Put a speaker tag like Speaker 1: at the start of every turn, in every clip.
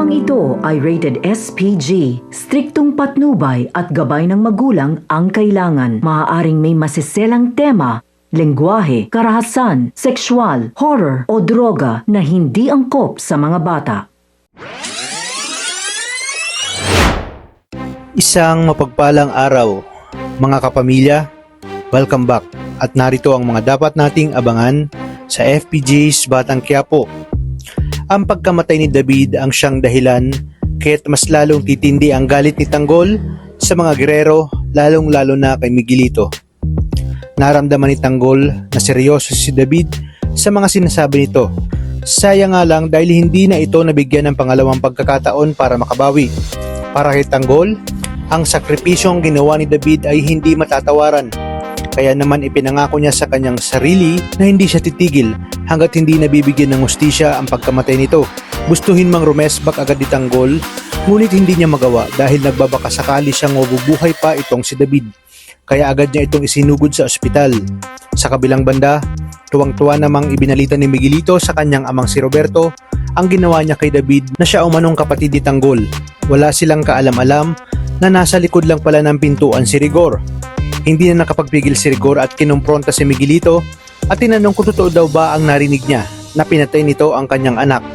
Speaker 1: Programang ito ay rated SPG. Striktong patnubay at gabay ng magulang ang kailangan. Maaaring may masiselang tema, lengguwahe, karahasan, sexual, horror o droga na hindi angkop sa mga bata.
Speaker 2: Isang mapagpalang araw, mga kapamilya, welcome back at narito ang mga dapat nating abangan sa FPJ's Batang Quiapo. Ang pagkamatay ni David ang siyang dahilan kaya't mas lalong titindi ang galit ni Tanggol sa mga gerero, lalong-lalo na kay Miguelito. Naramdaman ni Tanggol na seryoso si David sa mga sinasabi nito. Sayang nga lang dahil hindi na ito nabigyan ng pangalawang pagkakataon para makabawi. Para kay Tanggol, ang sakripisyong ginawa ni David ay hindi matatawaran. Kaya naman ipinangako niya sa kanyang sarili na hindi siya titigil hanggat hindi nabibigyan ng hustisya ang pagkamatay nito. Gustuhin mang rumesbak agad ni Tanggol, ngunit hindi niya magawa dahil nagbabaka sakali siyang mabubuhay pa itong si David. Kaya agad niya itong isinugod sa ospital. Sa kabilang banda, tuwang-tuwa namang ibinalita ni Miguelito sa kanyang amang si Roberto ang ginawa niya kay David na siya umanong kapatid ni Tanggol. Wala silang kaalam-alam na nasa likod lang pala ng pintuan si Rigor. Hindi na nakapagpigil si Rigor at kinumpronta si Miguelito at tinanong kung totoo daw ba ang narinig niya na pinatay nito ang kanyang anak.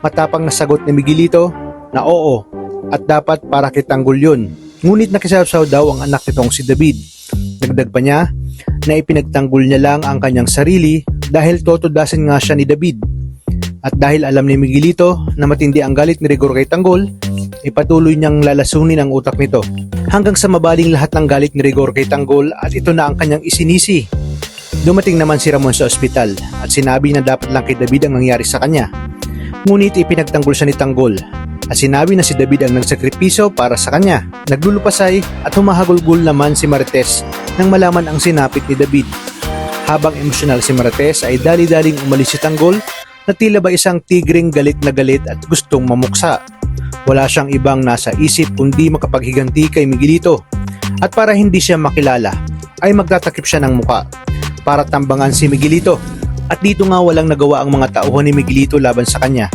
Speaker 2: Matapang na sagot ni Miguelito na oo at dapat para kay Tanggol yun. Ngunit nakisawsaw daw ang anak nitong si David. Dagdag pa niya na ipinagtanggol niya lang ang kanyang sarili dahil totodasin nga siya ni David. At dahil alam ni Miguelito na matindi ang galit ni Rigor kay Tanggol, ipatuloy niyang lalasunin ang utak nito. Hanggang sa mabaling lahat ng galit ni Rigor kay Tanggol at ito na ang kanyang isinisi. Dumating naman si Ramon sa ospital at sinabi na dapat lang kay David ang nangyari sa kanya. Ngunit ipinagtanggol siya ni Tanggol at sinabi na si David ang nagsakripisyo para sa kanya. Naglulupasay at humahagulgul naman si Marites nang malaman ang sinapit ni David. Habang emosyonal si Marites ay dali-daling umalis si Tanggol na tila ba isang tigring galit na galit at gustong mamuksa. Wala siyang ibang nasa isip kundi makapaghiganti kay Miguelito. At para hindi siya makilala, ay magtatakip siya ng muka para tambangan si Miguelito. At dito nga walang nagawa ang mga tauhan ni Miguelito laban sa kanya.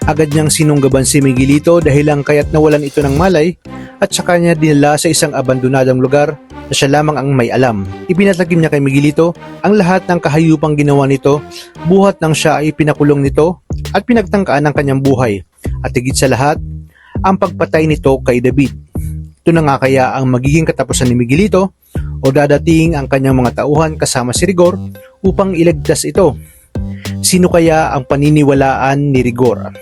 Speaker 2: Agad niyang sinunggaban si Miguelito dahil lang kaya't nawalan ito ng malay at saka niya dinala sa isang abandonadong lugar na siya lamang ang may alam. Ipinatagim niya kay Miguelito ang lahat ng kahayupang ginawa nito, buhat nang siya ay pinakulong nito at pinagtangkaan ng kanyang buhay. At higit sa lahat, ang pagpatay nito kay David. Ito na nga kaya ang magiging katapusan ni Miguelito o dadating ang kanyang mga tauhan kasama si Rigor upang iligtas ito. Sino kaya ang paniniwalaan ni Rigor?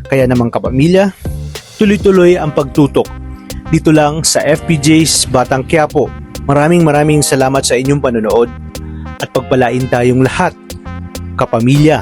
Speaker 2: Kaya namang kapamilya, tuloy-tuloy ang pagtutok dito lang sa FPJ's Batang Quiapo. Maraming salamat sa inyong panonood at pagpalain tayong lahat, kapamilya.